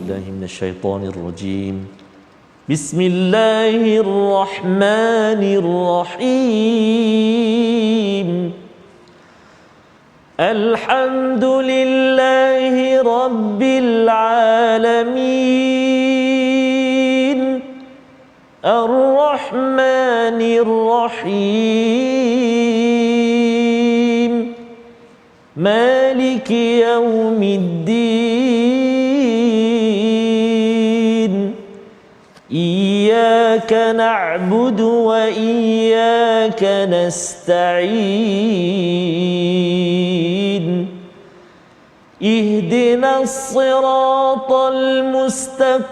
بالله من الشيطان الرجيم بسم الله الرحمن الرحيم الحمد لله رب العالمين الرحمن الرحيم مالك يوم الدين إياك نعبد وإياك نستعين اهدنا الصراط المستقيم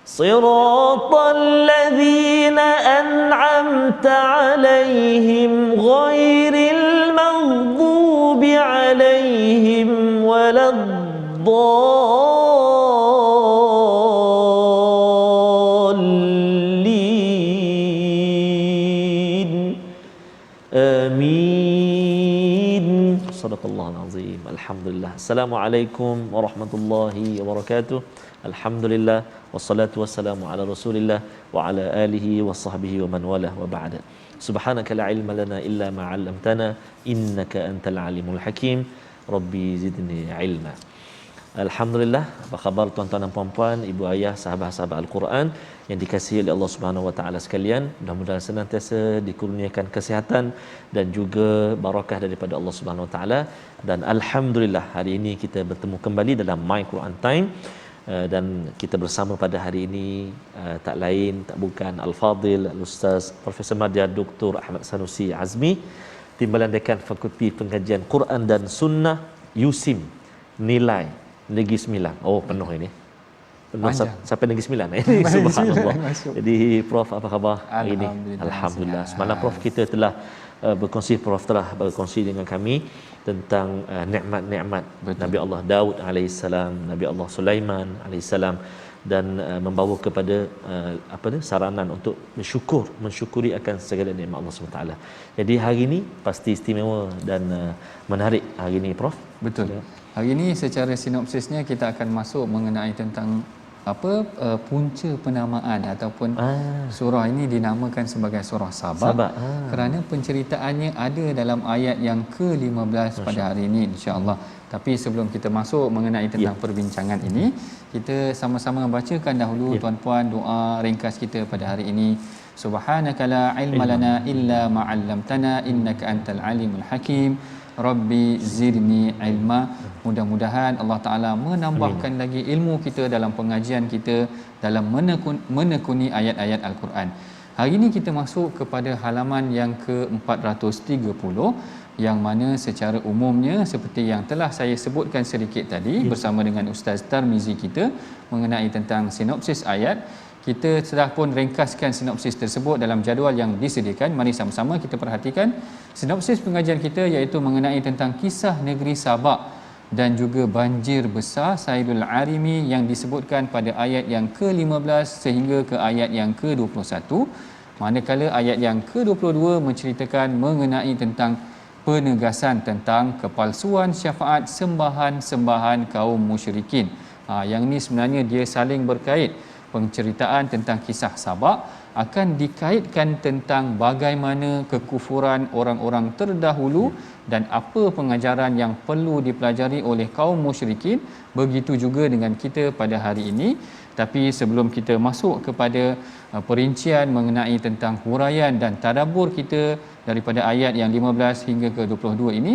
صراط الذين أنعمت عليهم غير المغضوب عليهم ولا الضالين آمين صدق الله العظيم الحمد لله السلام عليكم ورحمة الله وبركاته الحمد لله wassalatu wassalamu ala rasulillah wa ala alihi wa sahbihi wa man walah wa ba'da subhanaka la ilma lana illa ma 'allamtana innaka antal alimul hakim rabbi zidni ilma. Alhamdulillah, apa khabar tuan-tuan dan puan-puan, ibu ayah, sahabat-sahabat Al-Quran yang dikasihi oleh Allah Subhanahu Wa Taala sekalian. Mudah-mudahan senantiasa dikurniakan kesihatan dan juga barakah daripada Allah Subhanahu Wa Taala. Dan alhamdulillah hari ini kita bertemu kembali dalam My Quran Time. Dan kita bersama pada hari ini tak lain tak bukan Al-Fadil Al-Ustaz Profesor Madya Dr. Ahmad Sanusi Azmi, Timbalan Dekan Fakulti Pengajian Quran dan Sunnah USIM Nilai Negeri Sembilan. Oh, penuh ini. Penuh sampai Negeri Sembilan ini. Subhanallah. Jadi Prof, apa khabar hari ini? Alhamdulillah. Semalam Prof kita telah Prof telah berkongsi dengan kami tentang nikmat-nikmat Nabi Allah Daud alaihissalam, Nabi Allah Sulaiman alaihissalam, dan membawa kepada saranan untuk mensyukuri akan segala nikmat Allah SWT. Jadi hari ini pasti istimewa dan menarik hari ini Prof. Betul. Hari ini secara sinopsisnya kita akan masuk mengenai tentang punca penamaan ataupun surah ini dinamakan sebagai surah Sabah. Kerana penceritaannya ada dalam ayat yang ke-15 pada hari ini insya-Allah. Tapi sebelum kita masuk mengenai tentang perbincangan ini, kita sama-sama bacakan dahulu tuan-puan doa ringkas kita pada hari ini. Subhanaka la ilma lana illa ma 'allamtana innaka antal alimul hakim. Rabbi zidni ilma. Mudah-mudahan Allah Ta'ala menambahkan lagi ilmu kita dalam pengajian kita, dalam menekuni ayat-ayat Al-Quran. Hari ini kita masuk kepada halaman yang ke-430, yang mana secara umumnya seperti yang telah saya sebutkan sedikit tadi bersama dengan Ustaz Tarmizi kita mengenai tentang sinopsis ayat. Kita telah pun ringkaskan sinopsis tersebut dalam jadual yang disediakan. Mari sama-sama kita perhatikan sinopsis pengajian kita, iaitu mengenai tentang kisah negeri Sabak dan juga banjir besar Saidul Arimi yang disebutkan pada ayat yang ke-15 sehingga ke ayat yang ke-21. Manakala ayat yang ke-22 menceritakan mengenai tentang penegasan tentang kepalsuan syafaat sembahan-sembahan kaum musyrikin. Yang ini sebenarnya dia saling berkait. Penceritaan tentang kisah Sabak akan dikaitkan tentang bagaimana kekufuran orang-orang terdahulu dan apa pengajaran yang perlu dipelajari oleh kaum musyrikin. Begitu juga dengan kita pada hari ini. Tapi sebelum kita masuk kepada perincian mengenai tentang huraian dan tadabbur kita daripada ayat yang 15 hingga ke 22 ini,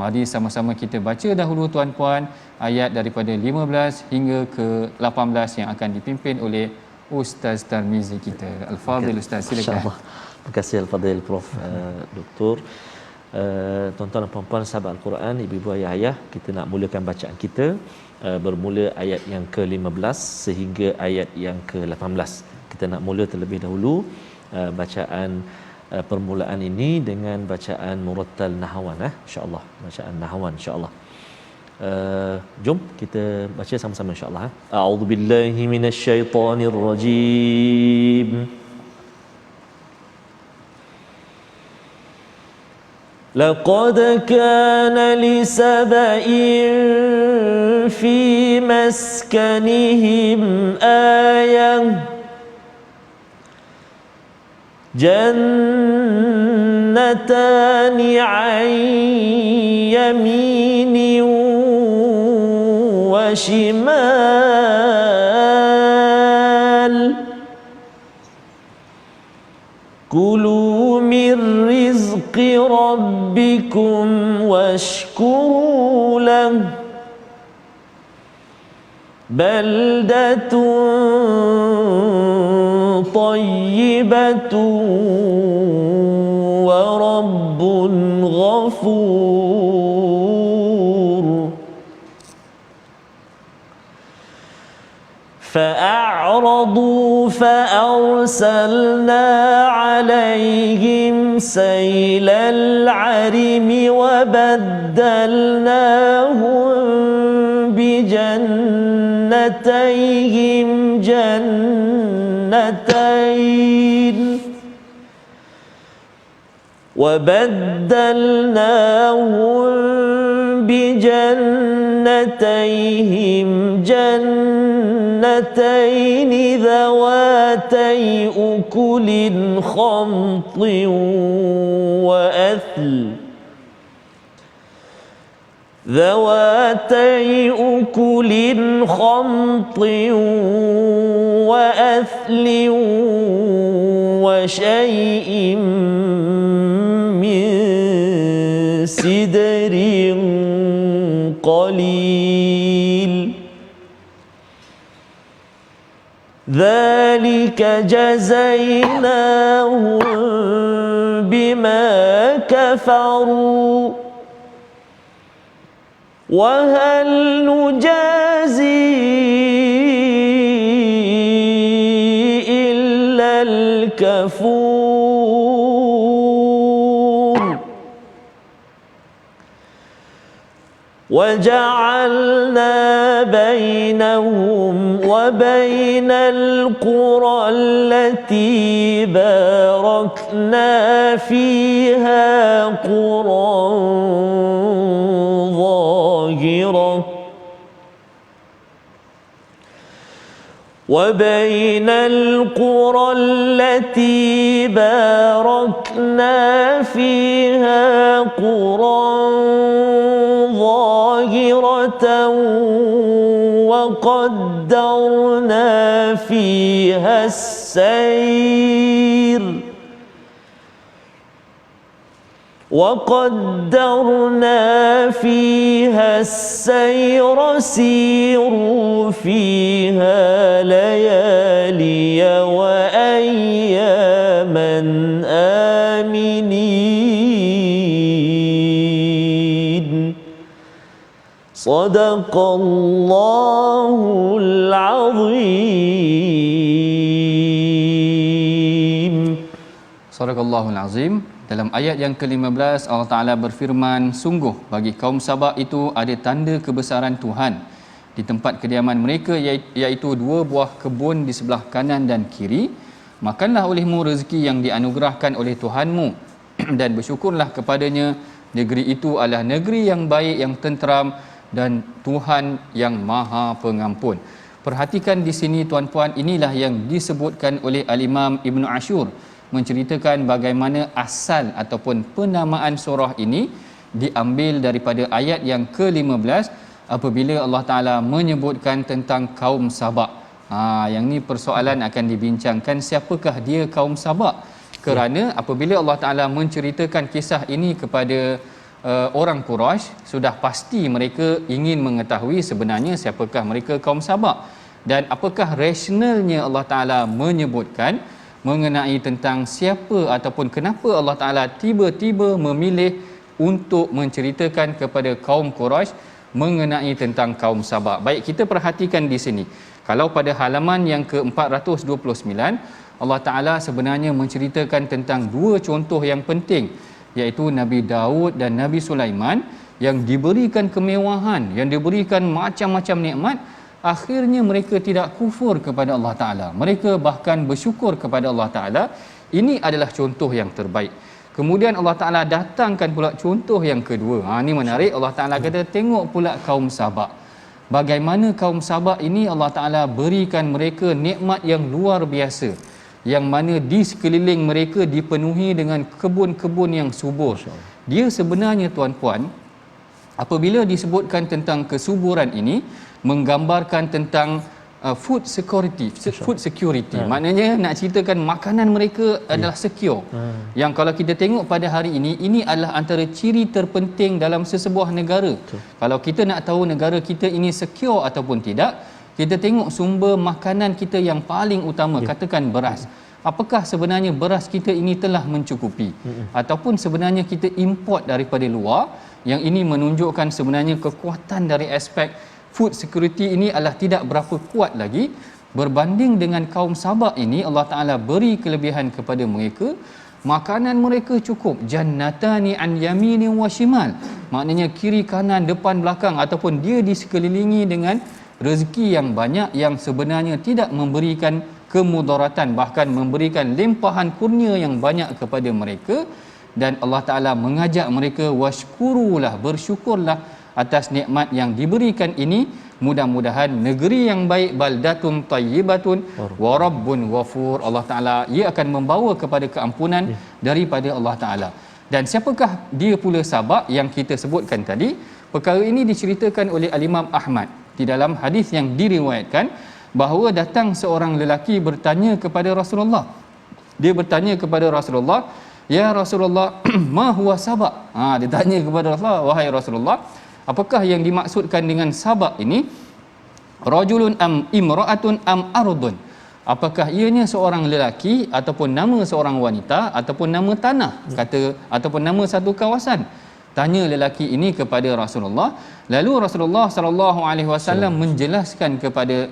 mari sama-sama kita baca dahulu tuan-puan ayat daripada 15 hingga ke 18 yang akan dipimpin oleh Ustaz Tarmizi kita. Al-Fadil Ustaz, silakan. Terima kasih Al-Fadil Prof. Doktor. Tuan-tuan dan puan-puan sahabat Al-Quran, ibu-ibu ayah-ayah, kita nak mulakan bacaan kita bermula ayat yang ke-15 sehingga ayat yang ke-18. Kita nak mula terlebih dahulu bacaan permulaan ini dengan bacaan murattal nahwan, insya-Allah, bacaan nahwan insya-Allah. Jom kita baca sama-sama insya-Allah. A'udzubillahi minasyaitonirrajim. لقد كان لسبإ في مسكنهم آية جنتان عن يمين وشمال كلوا من رزق ربكم واشكروا له بلدة طيبة ورب غفور فأعرضوا فأرسلنا عليهم سيل العرم وبدلناهم بجنتين جنتين ذواتي أكل خمط وأثل وشيء من سدر قليل ذلك جزيناهم بما كفروا وهل نجازي إلا الكفور وجعلنا بينهم وبين القرى التي باركنا فيها قرى ظاهرة وبين القرى التي باركنا فيها قرى ظاهرة وقدرنا فيها السير سيروا فيها ليالي وأياما آمنين صدق الله العظيم. Sadaqallahul Azim. Dalam ayat yang ke-15 Allah Ta'ala berfirman, sungguh bagi kaum Sabak itu ada tanda kebesaran Tuhan di tempat kediaman mereka, iaitu 2 buah kebun di sebelah kanan dan kiri. Makanlah olehmu rezeki yang dianugerahkan oleh Tuhanmu dan bersyukurlah kepadanya. Negeri itu adalah negeri yang baik, yang tenteram, dan Tuhan yang Maha Pengampun. Perhatikan di sini tuan-puan, inilah yang disebutkan oleh Al-Imam Ibn Ashur menceritakan bagaimana asal ataupun penamaan surah ini diambil daripada ayat yang ke-15 apabila Allah Ta'ala menyebutkan tentang kaum Sabak. Yang ni persoalan akan dibincangkan, siapakah dia kaum Sabak? Kerana apabila Allah Ta'ala menceritakan kisah ini kepada orang Quraisy, sudah pasti mereka ingin mengetahui sebenarnya siapakah mereka kaum Sabak dan apakah rasionalnya Allah Ta'ala menyebutkan mengenai tentang siapa ataupun kenapa Allah Ta'ala tiba-tiba memilih untuk menceritakan kepada kaum Quraisy mengenai tentang kaum Sabak. Baik, kita perhatikan di sini. Kalau pada halaman yang ke-429, Allah Ta'ala sebenarnya menceritakan tentang 2 contoh yang penting, iaitu Nabi Daud dan Nabi Sulaiman yang diberikan kemewahan, yang diberikan macam-macam nikmat. Akhirnya mereka tidak kufur kepada Allah Ta'ala. Mereka bahkan bersyukur kepada Allah Ta'ala. Ini adalah contoh yang terbaik. Kemudian Allah Ta'ala datangkan pula contoh yang kedua. Ini menarik. Allah Ta'ala kata, tengok pula kaum Sabak. Bagaimana kaum Sabak ini Allah Ta'ala berikan mereka nikmat yang luar biasa, yang mana di sekeliling mereka dipenuhi dengan kebun-kebun yang subur. Dia sebenarnya tuan-puan, apabila disebutkan tentang kesuburan ini, menggambarkan tentang food security. Maknanya nak ceritakan makanan mereka adalah secure. Yang kalau kita tengok pada hari ini adalah antara ciri terpenting dalam sesebuah negara. Kalau kita nak tahu negara kita ini secure ataupun tidak, kita tengok sumber makanan kita yang paling utama, katakan beras. Apakah sebenarnya beras kita ini telah mencukupi, ataupun sebenarnya kita import daripada luar? Yang ini menunjukkan sebenarnya kekuatan dari aspek food security ini adalah tidak berapa kuat lagi berbanding dengan kaum Sabak ini. Allah Ta'ala beri kelebihan kepada mereka, makanan mereka cukup. Jannatani an yaminin wa shimal, maknanya kiri kanan depan belakang, ataupun dia disekelilingi dengan rezeki yang banyak yang sebenarnya tidak memberikan kemudaratan, bahkan memberikan limpahan kurnia yang banyak kepada mereka. Dan Allah Ta'ala mengajak mereka, washkurulah, bersyukurlah atas nikmat yang diberikan ini. Mudah-mudahan negeri yang baik, baldatun tayyibatun wa rabbun ghafur. Allah Ta'ala, ia akan membawa kepada keampunan daripada Allah Ta'ala. Dan siapakah dia pula Sabak yang kita sebutkan tadi? Perkara ini diceritakan oleh Al-Imam Ahmad di dalam hadis yang diriwayatkan bahawa datang seorang lelaki bertanya kepada Rasulullah. Dia bertanya kepada Rasulullah, ya Rasulullah, ma huwa Sabak? Dia tanya kepada Rasulullah, wahai Rasulullah, apakah yang dimaksudkan dengan Sabak ini? Rajulun am imra'atun am ardun? Apakah ianya seorang lelaki ataupun nama seorang wanita ataupun nama tanah, kata, ataupun nama satu kawasan? Tanya lelaki ini kepada Rasulullah. Lalu Rasulullah sallallahu alaihi wasallam menjelaskan kepada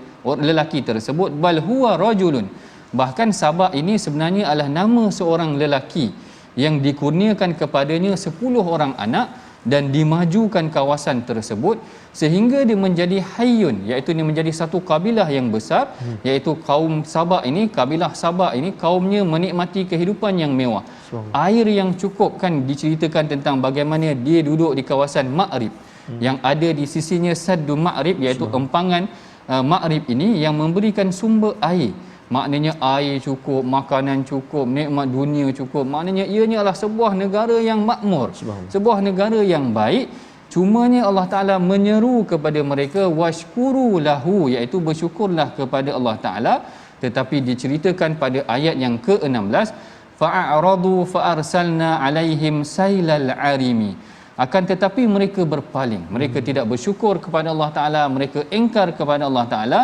lelaki tersebut, bal huwa rajulun. Bahkan Sabak ini sebenarnya adalah nama seorang lelaki yang dikurniakan kepadanya 10 orang anak dan dimajukan kawasan tersebut sehingga dia menjadi hayyun, iaitu dia menjadi satu kabilah yang besar, iaitu kaum Sabak ini, kabilah Sabak ini kaumnya menikmati kehidupan yang mewah. Air yang cukup, kan diceritakan tentang bagaimana dia duduk di kawasan Ma'rib yang ada di sisinya Saddu Ma'rib, iaitu empangan Ma'rib ini yang memberikan sumber air. Maknanya air cukup, makanan cukup, nikmat dunia cukup. Maknanya ianya adalah sebuah negara yang makmur, sebuah negara yang baik. Cumanya Allah Ta'ala menyeru kepada mereka, washkuru lahu, iaitu bersyukurlah kepada Allah Ta'ala. Tetapi diceritakan pada ayat yang ke-16, fa'aradu fa'arsalna alaihim sailal arimi. Akan tetapi mereka berpaling, mereka tidak bersyukur kepada Allah Ta'ala, mereka engkar kepada Allah Ta'ala,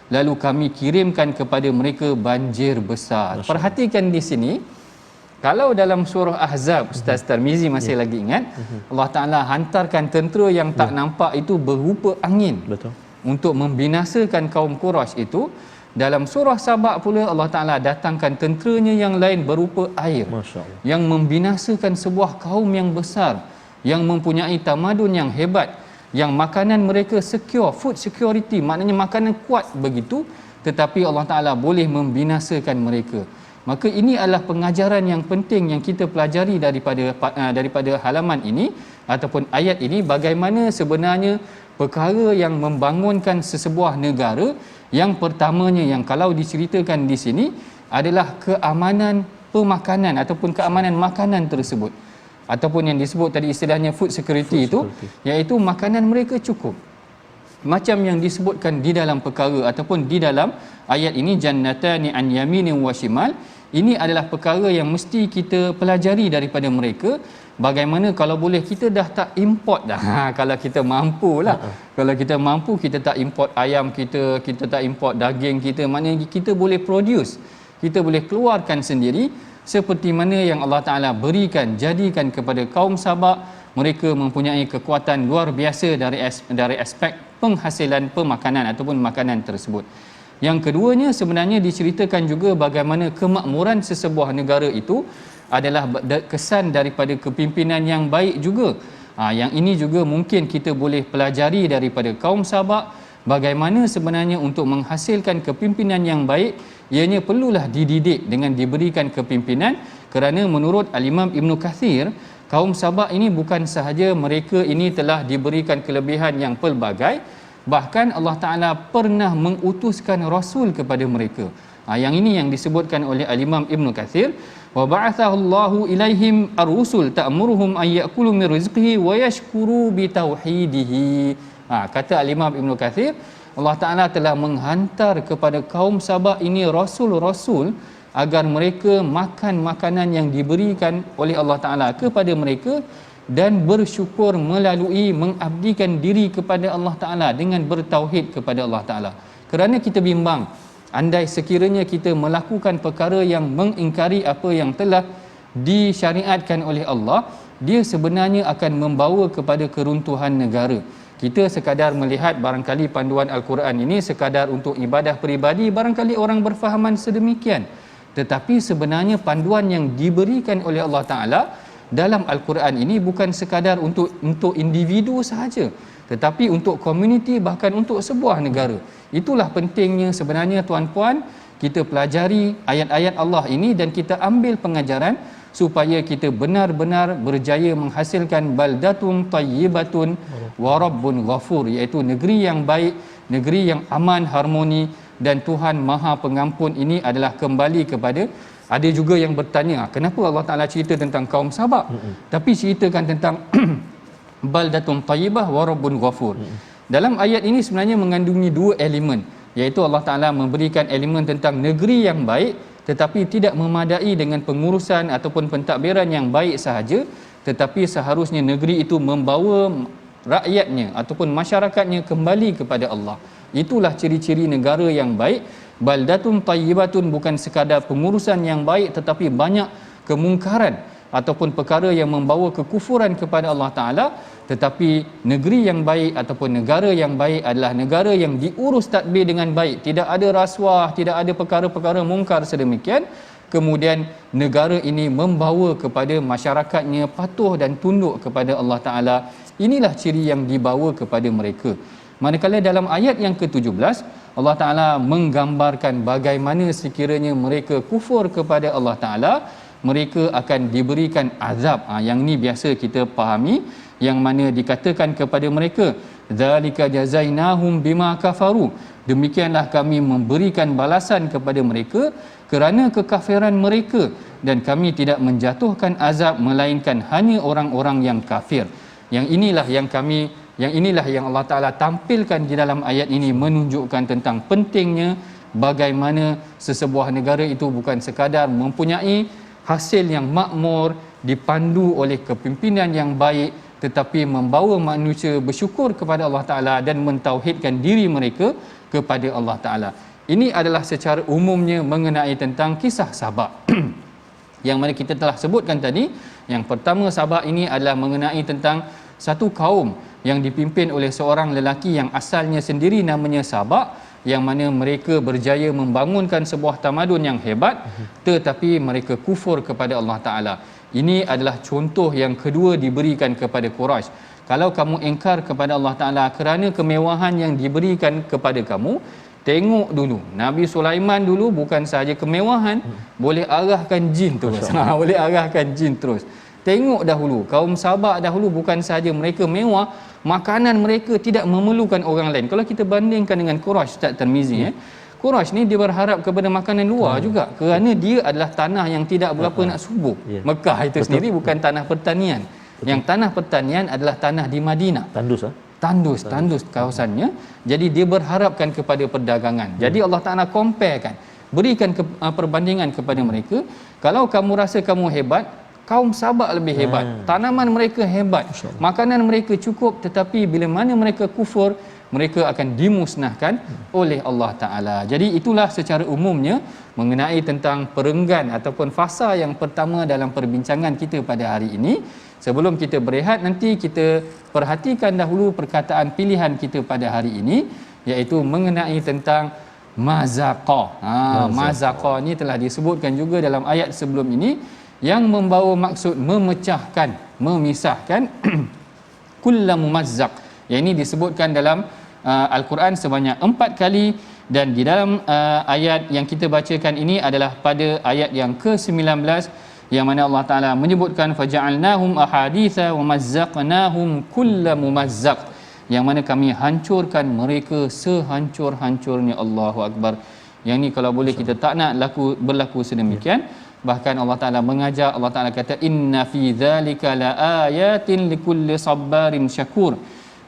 lalu kami kirimkan kepada mereka banjir besar. Perhatikan di sini, kalau dalam surah Ahzab, Ustaz Tarmizi masih lagi ingat, Allah Ta'ala hantarkan tentera yang tak nampak itu berupa angin. Betul. Untuk membinasakan kaum Quraisy itu. Dalam surah Sabak pula Allah Ta'ala datangkan tenteranya yang lain berupa air, yang membinasakan sebuah kaum yang besar, yang mempunyai tamadun yang hebat, yang makanan mereka secure, food security, maknanya makanan kuat begitu, tetapi Allah Ta'ala boleh membinasakan mereka. Maka ini adalah pengajaran yang penting yang kita pelajari daripada halaman ini ataupun ayat ini, bagaimana sebenarnya perkara yang membangunkan sesebuah negara. Yang pertamanya yang kalau diceritakan di sini adalah keamanan pemakanan ataupun keamanan makanan tersebut, ataupun yang disebut tadi istilahnya food security itu, iaitu makanan mereka cukup. Macam yang disebutkan di dalam perkara ataupun di dalam ayat ini, jannatani an yaminin wa shimal, ini adalah perkara yang mesti kita pelajari daripada mereka. Bagaimana kalau boleh kita dah tak import dah. Kalau kita mampulah. Kalau kita mampu, kita tak import ayam kita tak import daging kita. Maknanya kita boleh produce. Kita boleh keluarkan sendiri seperti mana yang Allah Ta'ala berikan, jadikan kepada kaum Sabak. Mereka mempunyai kekuatan luar biasa dari aspek penghasilan pemakanan ataupun makanan tersebut. Yang keduanya sebenarnya diceritakan juga bagaimana kemakmuran sesebuah negara itu adalah kesan daripada kepimpinan yang baik juga. Yang ini juga mungkin kita boleh pelajari daripada kaum Sabak, bagaimana sebenarnya untuk menghasilkan kepimpinan yang baik, ianya perlulah dididik dengan diberikan kepimpinan Kerana menurut Al-Imam Ibn Kathir, kaum Sabak ini bukan sahaja mereka ini telah diberikan kelebihan yang pelbagai, bahkan Allah Ta'ala pernah mengutuskan Rasul kepada mereka. Yang ini yang disebutkan oleh Al-Imam Ibn Kathir, wa ba'athahu Allahu ilaihim ar-rusul ta'muruhum an ya'kulu min rizqihi wa yashkuru bi tauhidihi. Kata Al-Imam Ibn Kathir, Allah Ta'ala telah menghantar kepada kaum Sabak ini rasul-rasul agar mereka makan makanan yang diberikan oleh Allah Ta'ala kepada mereka dan bersyukur melalui mengabdikan diri kepada Allah Ta'ala dengan bertauhid kepada Allah Ta'ala. Kerana kita bimbang, andai sekiranya kita melakukan perkara yang mengingkari apa yang telah disyariatkan oleh Allah, dia sebenarnya akan membawa kepada keruntuhan negara. Kita sekadar melihat barangkali panduan Al-Quran ini sekadar untuk ibadah peribadi, barangkali orang berfahaman sedemikian. Tetapi sebenarnya panduan yang diberikan oleh Allah Ta'ala dalam Al-Quran ini bukan sekadar untuk individu sahaja, tetapi untuk komuniti, bahkan untuk sebuah negara. Itulah pentingnya sebenarnya tuan-puan, kita pelajari ayat-ayat Allah ini dan kita ambil pengajaran supaya kita benar-benar berjaya menghasilkan baldatun tayyibatun wa rabbun ghafur, iaitu negeri yang baik, negeri yang aman, harmoni, dan Tuhan Maha Pengampun. Ini adalah kembali kepada, ada juga yang bertanya, kenapa Allah Ta'ala cerita tentang kaum Sabak tapi ceritakan tentang baldatun tayyibah wa rabbun ghafur. Dalam ayat ini sebenarnya mengandungi dua elemen, iaitu Allah Ta'ala memberikan elemen tentang negeri yang baik, tetapi tidak memadai dengan pengurusan ataupun pentadbiran yang baik sahaja, tetapi seharusnya negeri itu membawa rakyatnya ataupun masyarakatnya kembali kepada Allah. Itulah ciri-ciri negara yang baik. Baldatun tayyibatun bukan sekadar pengurusan yang baik, tetapi banyak kemungkaran ataupun perkara yang membawa kekufuran kepada Allah Ta'ala. Tetapi negeri yang baik ataupun negara yang baik adalah negara yang diurus tadbir dengan baik, tidak ada rasuah, tidak ada perkara-perkara mungkar sedemikian. Kemudian negara ini membawa kepada masyarakatnya patuh dan tunduk kepada Allah Ta'ala. Inilah ciri yang dibawa kepada mereka. Manakala dalam ayat yang ke-17, Allah Ta'ala menggambarkan bagaimana sekiranya mereka kufur kepada Allah Ta'ala, mereka akan diberikan azab. Yang ni biasa kita fahami, yang mana dikatakan kepada mereka, zalika jazainahum bima kafaru, demikianlah kami memberikan balasan kepada mereka kerana kekafiran mereka, dan kami tidak menjatuhkan azab melainkan hanya orang-orang yang kafir. Yang inilah yang Allah Ta'ala tampilkan di dalam ayat ini, menunjukkan tentang pentingnya bagaimana sesebuah negara itu bukan sekadar mempunyai hasil yang makmur, dipandu oleh kepimpinan yang baik, tetapi membawa manusia bersyukur kepada Allah Ta'ala dan mentauhidkan diri mereka kepada Allah Ta'ala. Ini adalah secara umumnya mengenai tentang kisah Sabak yang mana kita telah sebutkan tadi. Yang pertama, Sabak ini adalah mengenai tentang satu kaum yang dipimpin oleh seorang lelaki yang asalnya sendiri namanya Sabak, yang mana mereka berjaya membangunkan sebuah tamadun yang hebat, tetapi mereka kufur kepada Allah Ta'ala. Ini adalah contoh yang kedua diberikan kepada Quraisy. Kalau kamu ingkar kepada Allah Ta'ala kerana kemewahan yang diberikan kepada kamu, tengok dulu Nabi Sulaiman dulu bukan sahaja kemewahan, boleh arahkan jin terus. Boleh arahkan jin terus. Tengok dahulu kaum Sabak dahulu, bukan sahaja mereka mewah, makanan mereka tidak memerlukan orang lain. Kalau kita bandingkan dengan Quraisy, Ustaz Tirmizi, Quraisy ni dia berharap kepada makanan luar juga, kerana dia adalah tanah yang tidak berapa nak subur. Mekah itu sendiri bukan tanah pertanian. Yang tanah pertanian adalah tanah di Madinah. Tandus kawasannya. Jadi dia berharapkan kepada perdagangan. Jadi Allah Ta'ala comparekan, berikan perbandingan kepada mereka. Kalau kamu rasa kamu hebat, kaum Sabak lebih hebat. Tanaman mereka hebat, makanan mereka cukup, tetapi bila mana mereka kufur, mereka akan dimusnahkan oleh Allah Ta'ala. Jadi itulah secara umumnya mengenai tentang perenggan ataupun fasa yang pertama dalam perbincangan kita pada hari ini. Sebelum kita berehat, nanti kita perhatikan dahulu perkataan pilihan kita pada hari ini, iaitu mengenai tentang mazaqa. Mazaqa ni telah disebutkan juga dalam ayat sebelum ini, yang membawa maksud memecahkan, memisahkan. Kullu mumazzaq, yang ini disebutkan dalam Al-Quran sebanyak 4 kali, dan di dalam ayat yang kita bacakan ini adalah pada ayat yang ke-19, yang mana Allah Taala menyebutkan faja'alnahum ahaditha wa mazzaqnahum kulla mumazzaq, yang mana kami hancurkan mereka sehancur-hancurnya. Allahu akbar. Yang ni kalau boleh kita tak nak berlaku sedemikian. Bahkan Allah Taala mengajar, Allah Taala kata inna fi dzalika laayatin likulli sabarin syakur,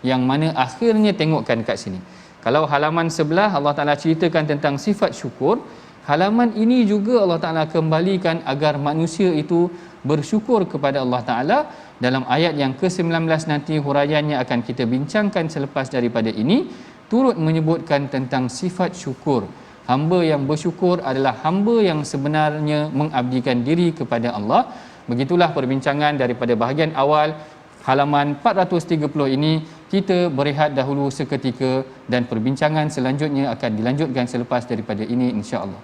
yang mana akhirnya tengokkan kat sini. Kalau halaman sebelah Allah Taala ceritakan tentang sifat syukur, halaman ini juga Allah Taala kembalikan agar manusia itu bersyukur kepada Allah Taala. Dalam ayat yang ke-19 nanti huraiannya akan kita bincangkan selepas daripada ini, turut menyebutkan tentang sifat syukur. Hamba yang bersyukur adalah hamba yang sebenarnya mengabdikan diri kepada Allah. Begitulah perbincangan daripada bahagian awal halaman 430 ini. Kita berehat dahulu seketika dan perbincangan selanjutnya akan dilanjutkan selepas daripada ini insya-Allah.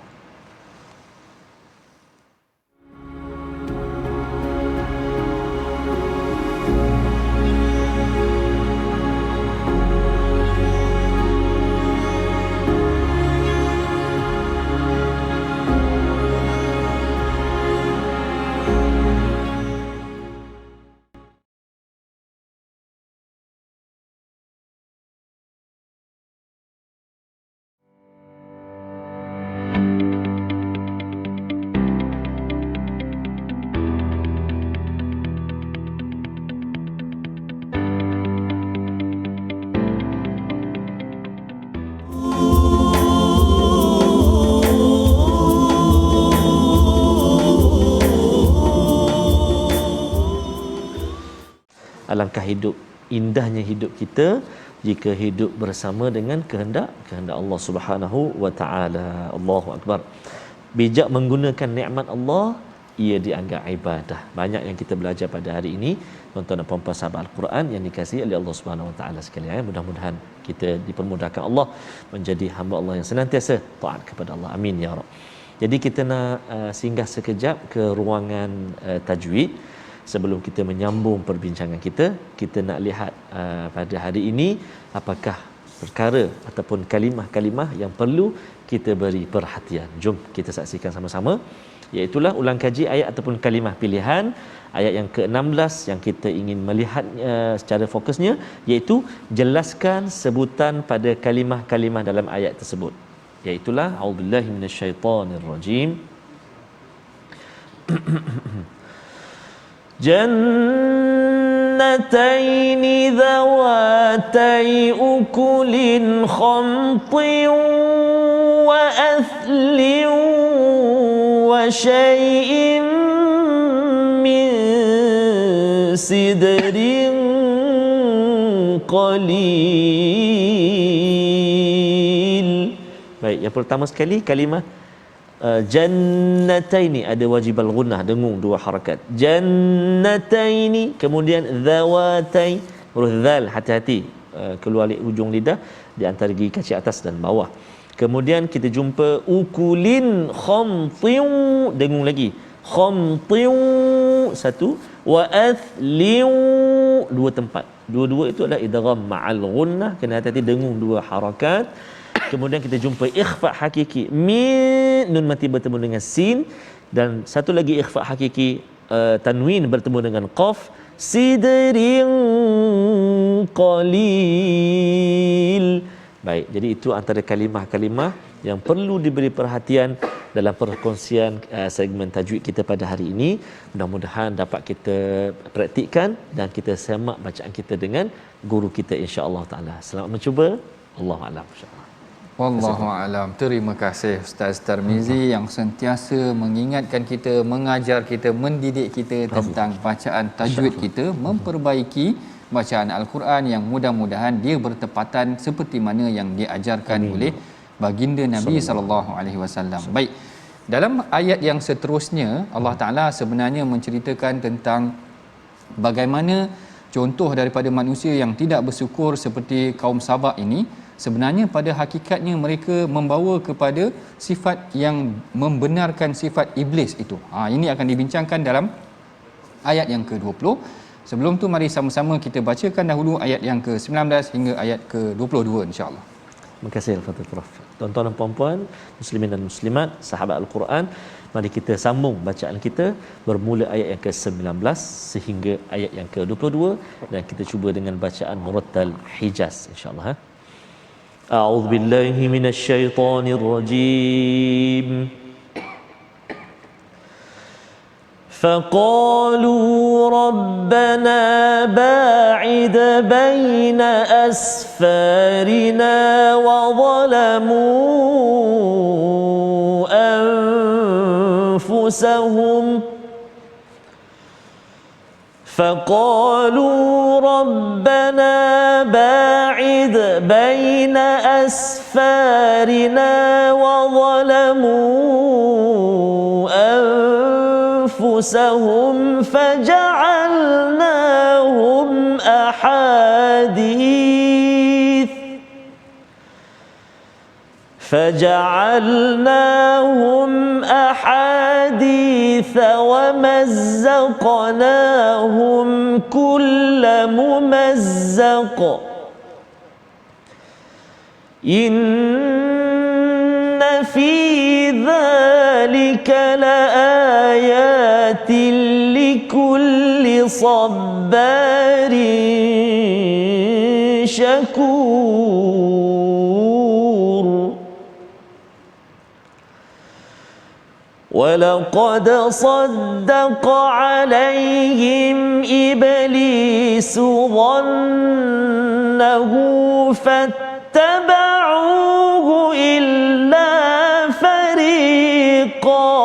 Alangkah indahnya hidup kita jika hidup bersama dengan kehendak Allah Subhanahu wa taala. Allahu akbar. Bijak menggunakan nikmat Allah, ia dianggap ibadah. Banyak yang kita belajar pada hari ini, tuan-tuan dan puan-puan sahabat Al-Quran yang dikasihi oleh Allah Subhanahu wa taala sekalian. Mudah-mudahan kita dipermudahkan Allah menjadi hamba Allah yang senantiasa taat kepada Allah. Amin ya rab. Jadi kita nak singgah sekejap ke ruangan tajwid. Sebelum kita menyambung perbincangan kita nak lihat pada hari ini apakah perkara ataupun kalimah-kalimah yang perlu kita beri perhatian. Jom kita saksikan sama-sama. Iaitulah ulang kaji ayat ataupun kalimah pilihan ayat yang ke-16 yang kita ingin melihatnya secara fokusnya, iaitu jelaskan sebutan pada kalimah-kalimah dalam ayat tersebut. Iaitulah a'udzubillahi minasyaitonirrajim. جنتين ذواتي أكل خمط وأثل وشيء من سدر قليل. Baik, yang pertama sekali kalimah jannataini, ada wajib al-ghunnah, dengung dua harakat. Jannataini, kemudian dhawatai, huruf dzal hati-hati keluar ujung lidah di antara gigi kaki atas dan bawah. Kemudian kita jumpa ukulin khamtin, dengung lagi, khamtin satu, wa athliu dua tempat. Dua-dua itu adalah idgham ma'al ghunnah, kena hati-hati dengung dua harakat. Kemudian kita jumpa ikhfa hakiki, min nun mati bertemu dengan sin, dan satu lagi ikhfa hakiki tanwin bertemu dengan qaf, sidrin qalil. Baik, jadi itu antara kalimah-kalimah yang perlu diberi perhatian dalam perkongsian segmen tajwid kita pada hari ini. Mudah-mudahan dapat kita praktikkan dan kita semak bacaan kita dengan guru kita insya-Allah taala. Selamat mencuba. Allahu a'lam insya-Allah. Wallahu a'lam. Terima kasih Ustaz Tarmizi yang sentiasa mengingatkan kita, mengajar kita, mendidik kita tentang bacaan tajwid kita, memperbaiki bacaan Al-Quran yang mudah-mudahan dia bertepatan seperti mana yang diajarkan oleh baginda Nabi sallallahu alaihi wasallam. Baik. Dalam ayat yang seterusnya Allah Taala sebenarnya menceritakan tentang bagaimana contoh daripada manusia yang tidak bersyukur seperti kaum Sabak ini. Sebenarnya pada hakikatnya mereka membawa kepada sifat yang membenarkan sifat iblis itu. Ini akan dibincangkan dalam ayat yang ke-20. Sebelum tu mari sama-sama kita bacakan dahulu ayat yang ke-19 hingga ayat ke-22 insya-Allah. Terima kasih Al-Fatihah Prof. Tuan-tuan dan puan-puan, muslimin dan muslimat, sahabat Al-Quran, Mari kita sambung bacaan kita bermula ayat yang ke-19 sehingga ayat yang ke-22 dan kita cuba dengan bacaan murattal Hijaz insya-Allah. A'udzu billahi minasyaitonir rajim. فقالوا ربنا باعد بين أسفارنا وظلموا أنفسهم فقالوا ربنا باعد بين أسفارنا وظلموا أنفسهم فجعلناهم أحاديث ومزقناهم كل ممزق إن في ذلك لآيات لكل صبار شكور ولقد صدق عليهم إبليس ظنه فاتبعوه إلا فريقا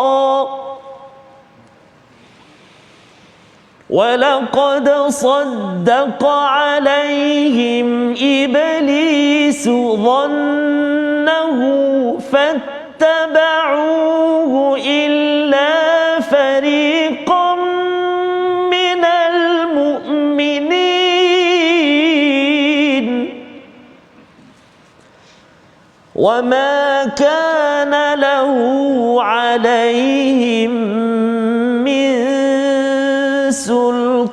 ولقد صدق عليهم إبليس ظنه فاتبعوه إلا فريقا من المؤمنين وما كان له عليهم من سلطان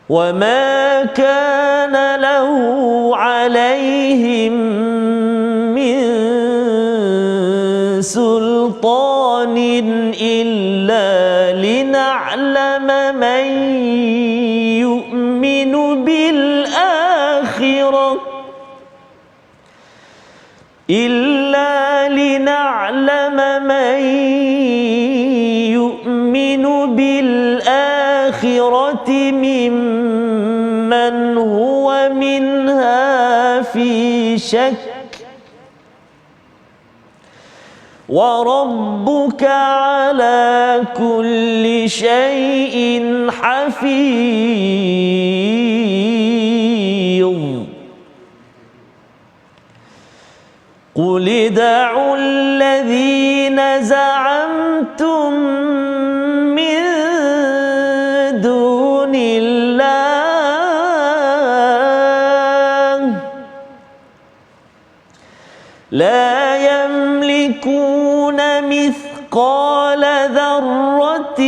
وما كان له عليهم من سلطان إلا لنعلم من يؤمن بالآخرة إلا لنعلم من يؤمن بالآخرة ممن هو منها في شك وربك على كل شيء حفيظ قل ادعوا الذين زعمتم من دون الله لا يملكون مثقال ذرة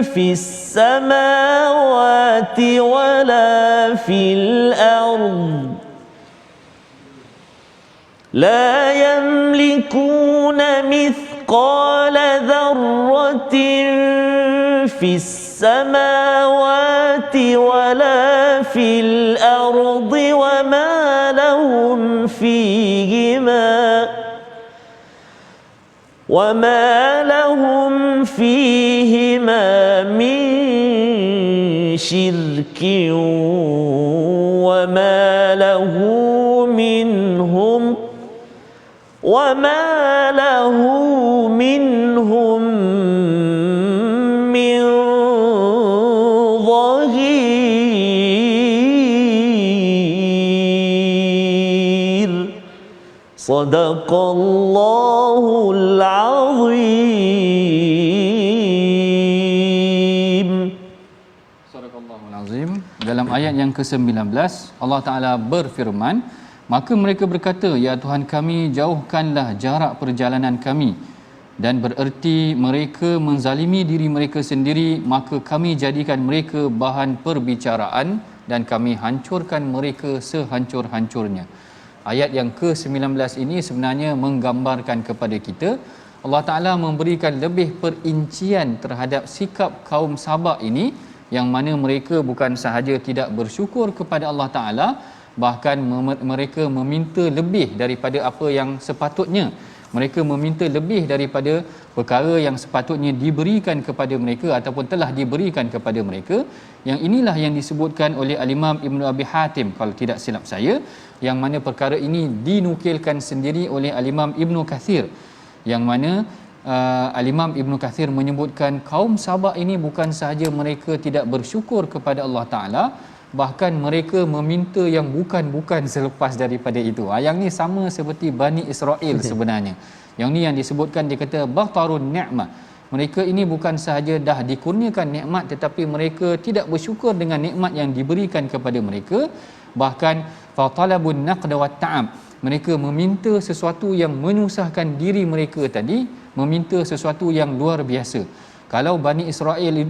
في السماوات ولا في الأرض لا يملكون مثقال ذرة في السماوات ولا في الأرض وما لهم فيهما من شرك وما له منهم من ظهير صدق الله العظيم. Sadaqallahul azim. Dalam ayat yang ke-19 Allah Taala berfirman, maka mereka berkata, ya Tuhan kami, jauhkanlah jarak perjalanan kami, dan bererti mereka menzalimi diri mereka sendiri, maka kami jadikan mereka bahan perbicaraan dan kami hancurkan mereka sehancur-hancurnya. Ayat yang ke-19 ini sebenarnya menggambarkan kepada kita Allah Ta'ala memberikan lebih perincian terhadap sikap kaum Sabak ini, yang mana mereka bukan sahaja tidak bersyukur kepada Allah Ta'ala, bahkan mereka meminta lebih daripada apa yang sepatutnya. Mereka meminta lebih daripada perkara yang sepatutnya diberikan kepada mereka ataupun telah diberikan kepada mereka. Yang inilah yang disebutkan oleh Al-Imam Ibn Abi Hatim kalau tidak silap saya, yang mana perkara ini dinukilkan sendiri oleh Al-Imam Ibn Kathir, yang mana Al-Imam Ibn Kathir menyebutkan kaum Sabak ini bukan sahaja mereka tidak bersyukur kepada Allah Ta'ala, bahkan mereka meminta yang bukan-bukan selepas daripada itu. Yang ni sama seperti Bani Israel sebenarnya. Yang ni yang disebutkan, dia kata batarun ni'mah. Mereka ini bukan sahaja dah dikurniakan nikmat, tetapi mereka tidak bersyukur dengan nikmat yang diberikan kepada mereka. Bahkan fatalabun naqda wat ta'ab. Mereka meminta sesuatu yang menyusahkan diri mereka tadi, meminta sesuatu yang luar biasa. Kalau Bani Israel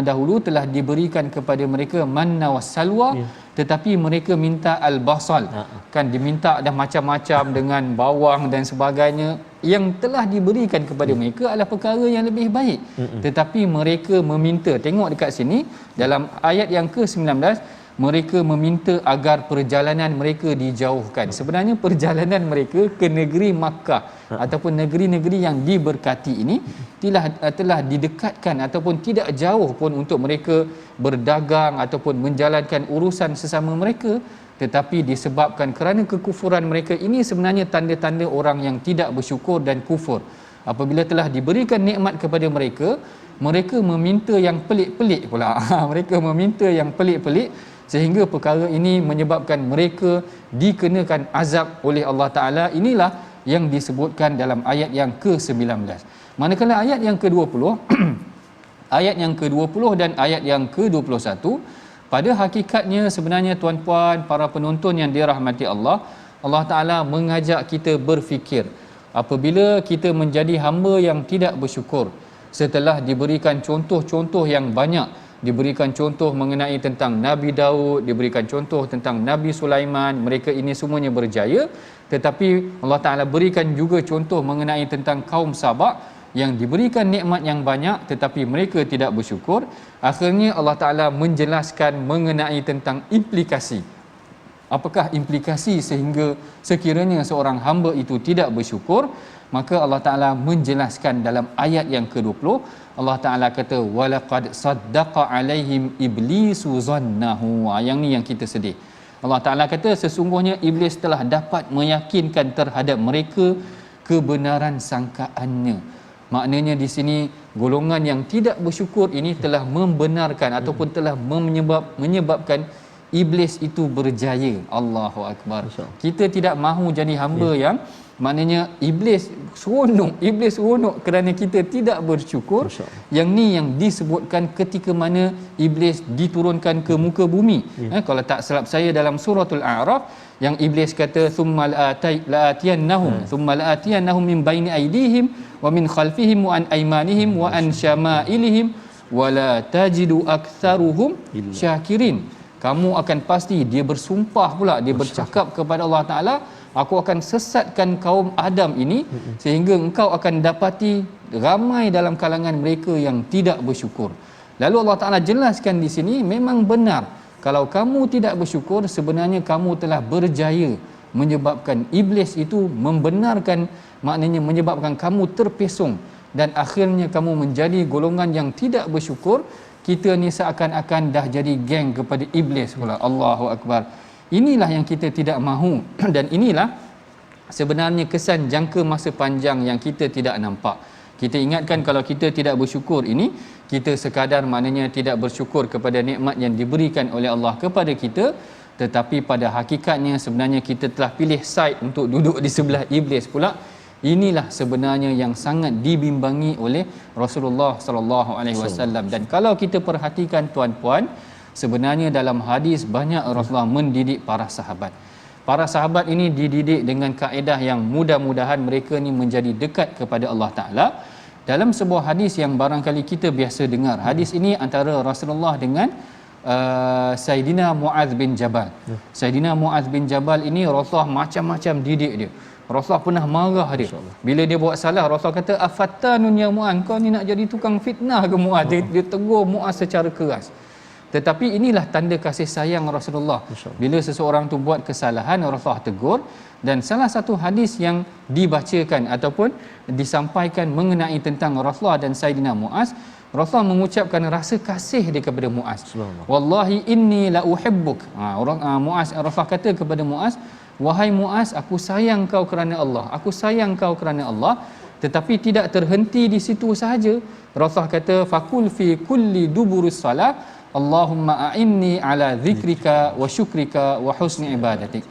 dahulu telah diberikan kepada mereka manna was salwa, tetapi mereka minta al-basal, kan diminta dah macam-macam dengan bawang dan sebagainya. Yang telah diberikan kepada mereka adalah perkara yang lebih baik, tetapi mereka meminta, tengok dekat sini dalam ayat yang ke-19, mereka meminta agar perjalanan mereka dijauhkan. Sebenarnya perjalanan mereka ke negeri Makkah ataupun negeri-negeri yang diberkati ini telah didekatkan ataupun tidak jauh pun untuk mereka berdagang ataupun menjalankan urusan sesama mereka. Tetapi disebabkan kerana kekufuran mereka ini, sebenarnya tanda-tanda orang yang tidak bersyukur dan kufur. Apabila telah diberikan nikmat kepada mereka, mereka meminta yang pelik-pelik pula. Mereka meminta yang pelik-pelik, sehingga perkara ini menyebabkan mereka dikenakan azab oleh Allah Ta'ala. Inilah yang disebutkan dalam ayat yang ke-19. Manakala ayat yang ke-20 ayat yang ke-20 dan ayat yang ke-21, pada hakikatnya sebenarnya tuan-puan, para penonton yang dirahmati Allah, Allah Ta'ala mengajak kita berfikir. Apabila kita menjadi hamba yang tidak bersyukur, setelah diberikan contoh-contoh yang banyak, diberikan contoh mengenai tentang Nabi Daud, diberikan contoh tentang Nabi Sulaiman, mereka ini semuanya berjaya. Tetapi Allah Ta'ala berikan juga contoh mengenai tentang kaum Sabak yang diberikan nikmat yang banyak tetapi mereka tidak bersyukur. Akhirnya Allah Ta'ala menjelaskan mengenai tentang implikasi. Apakah implikasi sehingga sekiranya seorang hamba itu tidak bersyukur? Maka Allah Ta'ala menjelaskan dalam ayat yang ke-20. Allah Ta'ala kata walaqad saddaqa alaihim iblisu zannahu. Yang ni yang kita sedih. Allah Ta'ala kata sesungguhnya iblis telah dapat meyakinkan terhadap mereka kebenaran sangkaannya. Maknanya di sini golongan yang tidak bersyukur ini telah membenarkan ataupun telah menyebabkan iblis itu berjaya. Allahu Akbar. Kita tidak mahu jadi hamba yang maknanya iblis seronok kerana kita tidak bersyukur. Yang ni yang disebutkan ketika mana iblis diturunkan ke muka bumi. Kalau tak silap saya dalam suratul A'raf, yang iblis kata thumma la'atiyannahum min baini aydihim wa min khalfihim wa an aymanihim wa an syama'ilihim wa la tajidu aktsaruhum syakirin. Kamu akan pasti, dia bersumpah pula, dia bercakap kepada Allah Ta'ala, aku akan sesatkan kaum Adam ini sehingga engkau akan dapati ramai dalam kalangan mereka yang tidak bersyukur. Lalu Allah Ta'ala jelaskan di sini, memang benar kalau kamu tidak bersyukur, sebenarnya kamu telah berjaya menyebabkan iblis itu membenarkan, maknanya menyebabkan kamu terpesong dan akhirnya kamu menjadi golongan yang tidak bersyukur. Kita ni seakan-akan dah jadi geng kepada iblis pula. Allahu Akbar. Inilah yang kita tidak mahu dan inilah sebenarnya kesan jangka masa panjang yang kita tidak nampak. Kita ingatkan kalau kita tidak bersyukur ini, kita sekadar maknanya tidak bersyukur kepada nikmat yang diberikan oleh Allah kepada kita, tetapi pada hakikatnya sebenarnya kita telah pilih side untuk duduk di sebelah iblis pula. Inilah sebenarnya yang sangat dibimbangi oleh Rasulullah sallallahu alaihi wasallam. Dan kalau kita perhatikan tuan-puan, sebenarnya dalam hadis banyak Rasulullah mendidik para sahabat. Para sahabat ini dididik dengan kaedah yang mudah-mudahan mereka ni menjadi dekat kepada Allah Ta'ala. Dalam sebuah hadis yang barangkali kita biasa dengar, hadis ini antara Rasulullah dengan Saidina Muaz bin Jabal. Saidina Muaz bin Jabal ini Rasulullah macam-macam didik dia. Rasulullah pernah marah dia. Bila dia buat salah, Rasulullah kata, "Afattanun ya Muaz, kau ni nak jadi tukang fitnah ke Muaz?" Dia tegur Muaz secara keras. Tetapi inilah tanda kasih sayang Rasulullah. Bila seseorang tu buat kesalahan, Rasulullah tegur. Dan salah satu hadis yang dibacakan ataupun disampaikan mengenai tentang Rasulullah dan Saidina Muaz, Rasulullah mengucapkan rasa kasih dia kepada Muaz. Wallahi inni la uhibbuk. Muaz, Rasulullah kata kepada Muaz, "Wahai Muaz, aku sayang kau kerana Allah. Aku sayang kau kerana Allah." Tetapi tidak terhenti di situ sahaja. Rasulullah kata, "Fakul fi kulli duburus salah, Allahumma a'inni ala zikrika wa syukrika wa husni ibadatik."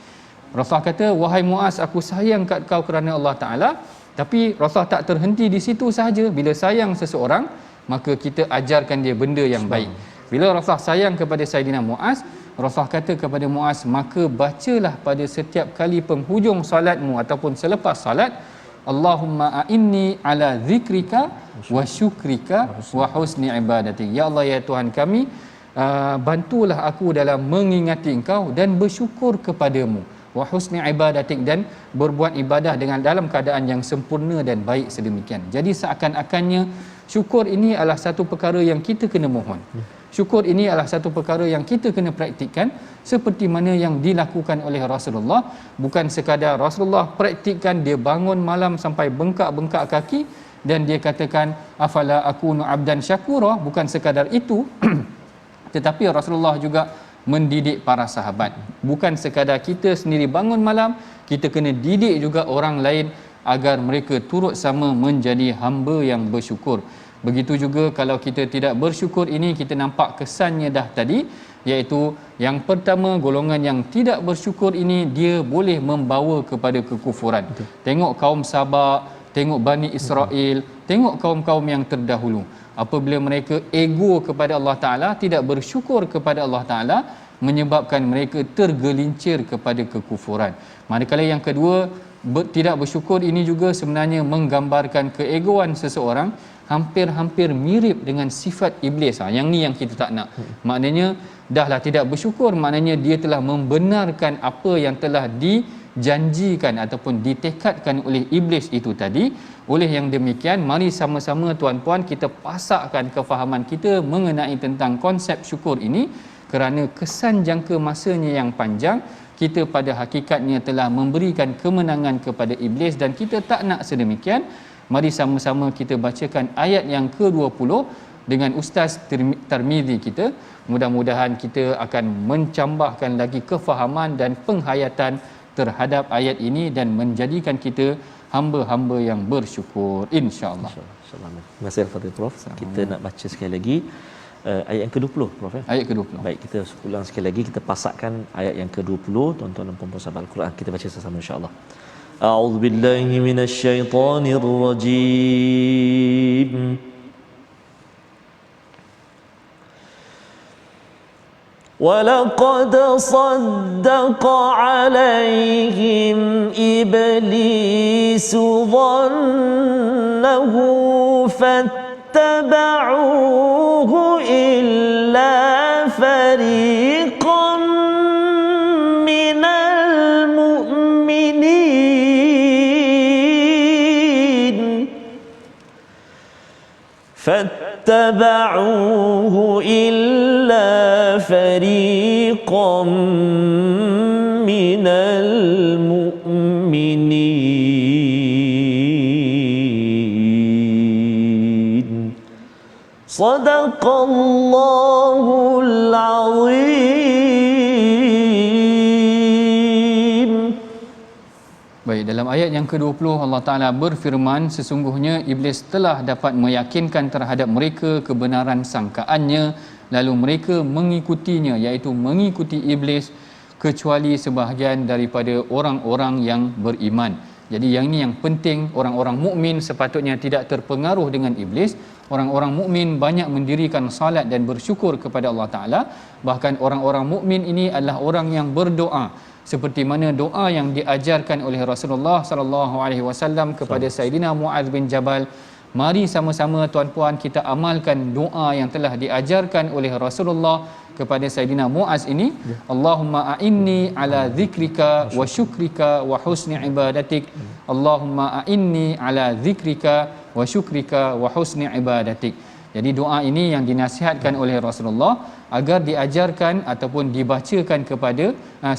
Rasulullah kata, "Wahai Muaz, aku sayang kat kau kerana Allah Ta'ala." Tapi Rasulullah tak terhenti di situ sahaja. Bila sayang seseorang, maka kita ajarkan dia benda yang baik. Bila Rasulullah sayang kepada Saidina Muaz, Rasulullah kata kepada Muaz, maka bacalah pada setiap kali penghujung salatmu ataupun selepas salat, Allahumma a'inni ala zikrika wa syukrika wa husni ibadatik. Ya Allah, ya Tuhan kami, bantulah aku dalam mengingati Engkau dan bersyukur kepadamu, wa husni ibadatik, dan berbuat ibadah dengan dalam keadaan yang sempurna dan baik sedemikian. Jadi seakan-akannya syukur ini adalah satu perkara yang kita kena mohon. Syukur ini adalah satu perkara yang kita kena praktikkan seperti mana yang dilakukan oleh Rasulullah. Bukan sekadar Rasulullah praktikkan, dia bangun malam sampai bengkak-bengkak kaki dan dia katakan, "Afala akunu abdan syakura." Bukan sekadar itu tetapi Rasulullah juga mendidik para sahabat. Bukan sekadar kita sendiri bangun malam, kita kena didik juga orang lain agar mereka turut sama menjadi hamba yang bersyukur. Begitu juga kalau kita tidak bersyukur ini, kita nampak kesannya dah tadi, iaitu yang pertama, golongan yang tidak bersyukur ini dia boleh membawa kepada kekufuran. Betul. Tengok kaum Sabah, tengok Bani Israel, tengok kaum-kaum yang terdahulu. Apabila mereka ego kepada Allah Ta'ala, tidak bersyukur kepada Allah Ta'ala, menyebabkan mereka tergelincir kepada kekufuran. Manakala yang kedua, tidak bersyukur ini juga sebenarnya menggambarkan keegoan seseorang, hampir-hampir mirip dengan sifat iblis. Yang ni yang kita tak nak. Maknanya dahlah tidak bersyukur, maknanya dia telah membenarkan apa yang telah dijanjikan ataupun ditekadkan oleh iblis itu tadi. Oleh yang demikian, mari sama-sama tuan-puan kita pasakkan kefahaman kita mengenai tentang konsep syukur ini, kerana kesan jangka masanya yang panjang, kita pada hakikatnya telah memberikan kemenangan kepada iblis dan kita tak nak sedemikian. Mari sama-sama kita bacakan ayat yang ke-20 dengan Ustaz Tirmizi kita. Mudah-mudahan kita akan mencambahkan lagi kefahaman dan penghayatan terhadap ayat ini dan menjadikan kita hamba-hamba yang bersyukur, insya-Allah. Terima kasih Al-Fatihah Prof. Kita nak baca sekali lagi ayat yang ke-20 Prof. Ayat ke-20. Baik, kita ulang sekali lagi, kita pasakkan ayat yang ke-20, tuan-tuan dan puan-puan sahabat Al-Quran. Kita baca sama-sama insya-Allah. A'udzu billahi minasyaitonir rajim. وَلَقَدْ صَدَّقَ عَلَيْهِمْ إِبْلِيسُ ظَنَّهُ فَاتَّبَعُوهُ إِلَّا فَرِيقًا مِنَ الْمُؤْمِنِينَ فَاتَّبَعُوهُ إِلَّا فريقا من المؤمنين صدق الله العظيم. Baik, dalam ayat yang ke-20 Allah Ta'ala berfirman, sesungguhnya iblis telah dapat meyakinkan terhadap mereka kebenaran sangkaannya, lalu mereka mengikutinya, iaitu mengikuti iblis, kecuali sebahagian daripada orang-orang yang beriman. Jadi yang ini yang penting, orang-orang mukmin sepatutnya tidak terpengaruh dengan iblis. Orang-orang mukmin banyak mendirikan salat dan bersyukur kepada Allah Ta'ala. Bahkan orang-orang mukmin ini adalah orang yang berdoa, seperti mana doa yang diajarkan oleh Rasulullah sallallahu alaihi wasallam kepada Saidina Muaz bin Jabal, Mari sama-sama tuan-puan kita amalkan doa yang telah diajarkan oleh Rasulullah kepada Saidina Muaz ini. Allahumma a'inni ala zikrika wa syukrika wa husni ibadatik. Allahumma a'inni ala zikrika wa syukrika wa husni ibadatik. Jadi doa ini yang dinasihatkan oleh Rasulullah agar diajarkan ataupun dibacakan kepada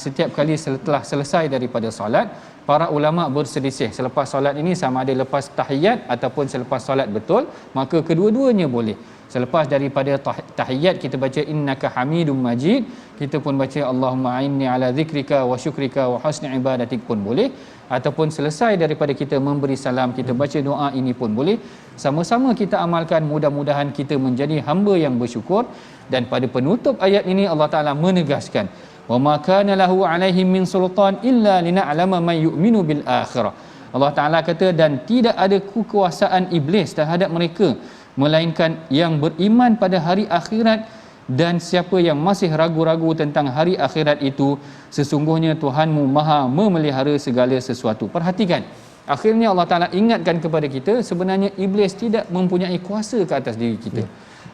setiap kali setelah selesai daripada solat. Para ulama berselisih selepas solat ini sama ada lepas tahiyat ataupun selepas solat betul, maka kedua-duanya boleh. Selepas daripada tahiyat kita baca innaka hamidum majid, kita pun baca Allahumma a'inni ala zikrika wa syukrika wa husni ibadatik pun boleh, ataupun selesai daripada kita memberi salam kita baca doa ini pun boleh. Sama-sama kita amalkan, mudah-mudahan kita menjadi hamba yang bersyukur. Dan pada penutup ayat ini Allah Taala menegaskan wa ma kana lahu alaihim min sultan illa lina'lama man yu'minu bil akhirah. Allah Taala kata dan tidak ada kekuasaan iblis terhadap mereka melainkan yang beriman pada hari akhirat, dan siapa yang masih ragu-ragu tentang hari akhirat itu, sesungguhnya Tuhanmu Maha memelihara segala sesuatu. Perhatikan, akhirnya Allah Taala ingatkan kepada kita sebenarnya iblis tidak mempunyai kuasa ke atas diri kita.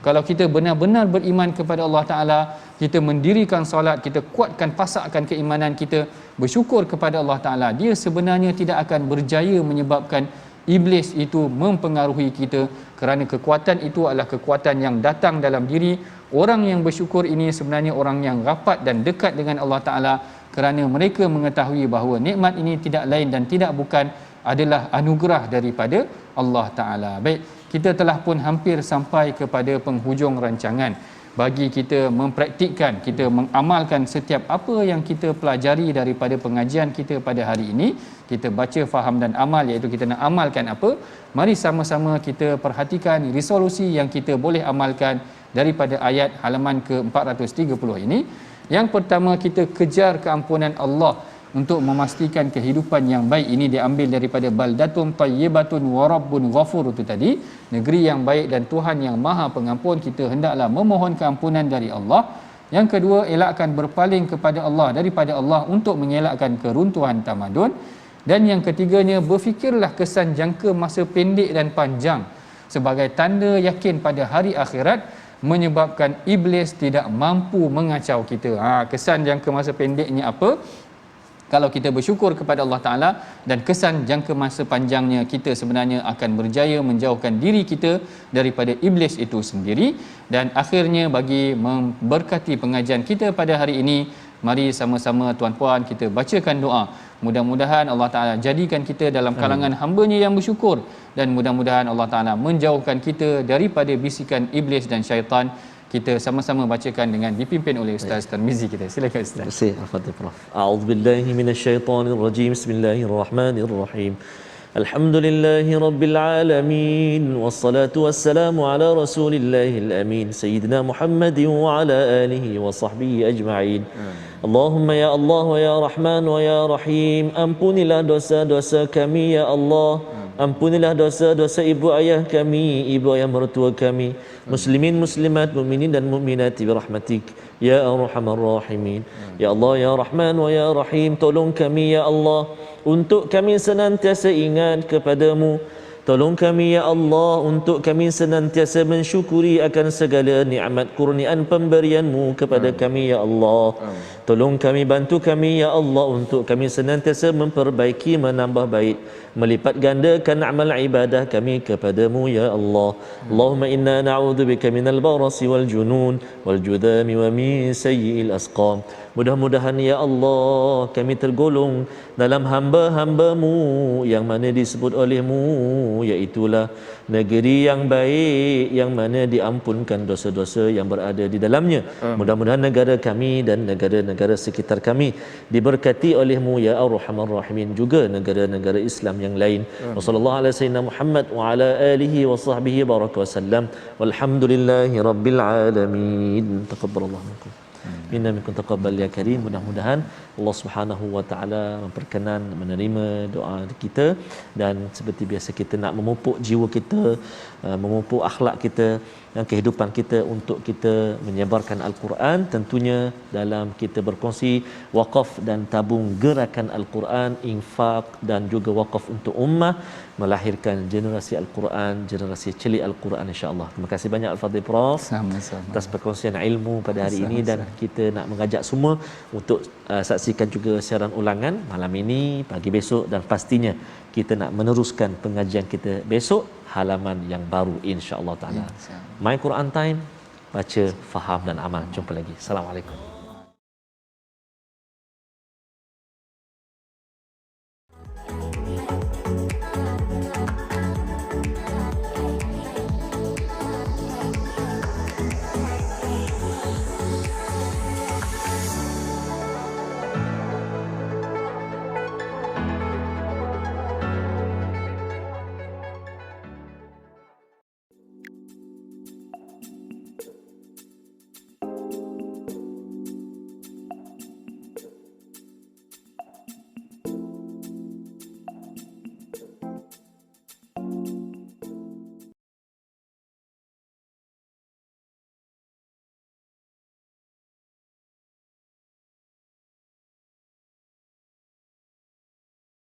Kalau kita benar-benar beriman kepada Allah Ta'ala, kita mendirikan solat, kita kuatkan, pasakkan keimanan kita, bersyukur kepada Allah Ta'ala, dia sebenarnya tidak akan berjaya menyebabkan iblis itu mempengaruhi kita, kerana kekuatan itu adalah kekuatan yang datang dalam diri. Orang yang bersyukur ini sebenarnya orang yang rapat dan dekat dengan Allah Ta'ala, kerana mereka mengetahui bahawa nikmat ini tidak lain dan tidak bukan adalah anugerah daripada Allah Ta'ala. Baik, kita telah pun hampir sampai kepada penghujung rancangan. Bagi kita mempraktikkan, kita mengamalkan setiap apa yang kita pelajari daripada pengajian kita pada hari ini, kita baca, faham dan amal, iaitu kita nak amalkan apa. Mari sama-sama kita perhatikan resolusi yang kita boleh amalkan daripada ayat halaman ke-430 ini. Yang pertama, kita kejar keampunan Allah untuk memastikan kehidupan yang baik. Ini diambil daripada baldatun tayyibatun wa rabbun ghafur itu tadi, negeri yang baik dan Tuhan yang Maha Pengampun. Kita hendaklah memohon keampunan dari Allah. Yang kedua, elakkan berpaling kepada Allah daripada Allah untuk mengelakkan keruntuhan tamadun. Dan yang ketiganya, berfikirlah kesan jangka masa pendek dan panjang sebagai tanda yakin pada hari akhirat, menyebabkan iblis tidak mampu mengacau kita. Kesan jangka masa pendeknya apa? Kalau kita bersyukur kepada Allah Ta'ala, dan kesan jangka masa panjangnya, kita sebenarnya akan berjaya menjauhkan diri kita daripada iblis itu sendiri. Dan akhirnya, bagi memberkati pengajian kita pada hari ini, mari sama-sama tuan-puan kita bacakan doa. Mudah-mudahan Allah Ta'ala jadikan kita dalam kalangan hamba-Nya yang bersyukur, dan mudah-mudahan Allah Ta'ala menjauhkan kita daripada bisikan iblis dan syaitan. Kita sama-sama bacakan dengan dipimpin oleh Ustaz Tarmizi kita. Silakan Ustaz. Terima kasih Al-Fatihah Prof. A'udzubillahi minasyaitonirrajim. Bismillahirrahmanirrahim. Alhamdulillahi rabbil alamin, wassalatu wassalamu ala rasulillahil amin, sayyidina Muhammadin wa ala alihi wa sahbihi ajma'in. Allahumma ya Allah wa ya Rahman wa ya Rahim, ampunilah dosa-dosa kami ya Allah. Ampunilah dosa-dosa ibu ayah kami, ibu ayah mertua kami, muslimin muslimat, mukminin dan mukminat birahmatik ya arhamar rahimin. Ya Allah ya Rahman wa ya Rahim, tolong kami ya Allah untuk kami senantiasa ingat kepadamu. Tolong kami ya Allah untuk kami senantiasa mensyukuri akan segala nikmat kurniaan pemberianmu kepada kami ya Allah. Tolong kami, bantu kami ya Allah untuk kami senantiasa memperbaiki, menambah baik, melipat gandakan amal ibadah kami kepadamu ya Allah. Allahumma inna na'udzubika minal barasi wal junun wal judami wa min sayyi'il asqam. Mudah-mudahan ya Allah kami tergolong dalam hamba-hamba-Mu yang mana disebut oleh-Mu, iaitulah negeri yang baik yang mana diampunkan dosa-dosa yang berada di dalamnya. Mudah-mudahan negara kami dan negara-negara sekitar kami diberkati oleh-Mu ya Arhamar Rahimin, juga negara-negara Islam yang lain. Wassallallahu ala sayyidina Muhammad wa ala alihi wa sahbihi baraka wasallam. Walhamdulillahi rabbil alamin. Taqabbalallahu minkum. minna minkum taqabbal ya karim. Mudah-mudahan Allah Subhanahu wa taala memperkenan menerima doa kita, dan seperti biasa kita nak memupuk jiwa kita, memupuk akhlak kita dan kehidupan kita untuk kita menyebarkan Al-Quran, tentunya dalam kita berkongsi wakaf dan tabung gerakan Al-Quran, infak dan juga wakaf untuk ummah, melahirkan generasi Al-Quran, generasi celik Al-Quran, insya-Allah. Terima kasih banyak Al-Fadhil Prof Sama-sama. atas perkongsian ilmu pada hari ini, dan Sama-sama. kita nak mengajak semua untuk saksikan juga siaran ulangan malam ini, pagi besok, dan pastinya kita nak meneruskan pengajian kita besok halaman yang baru, insya-Allah taala. My Quran Time, baca, faham dan amal. Jumpa lagi. Assalamualaikum.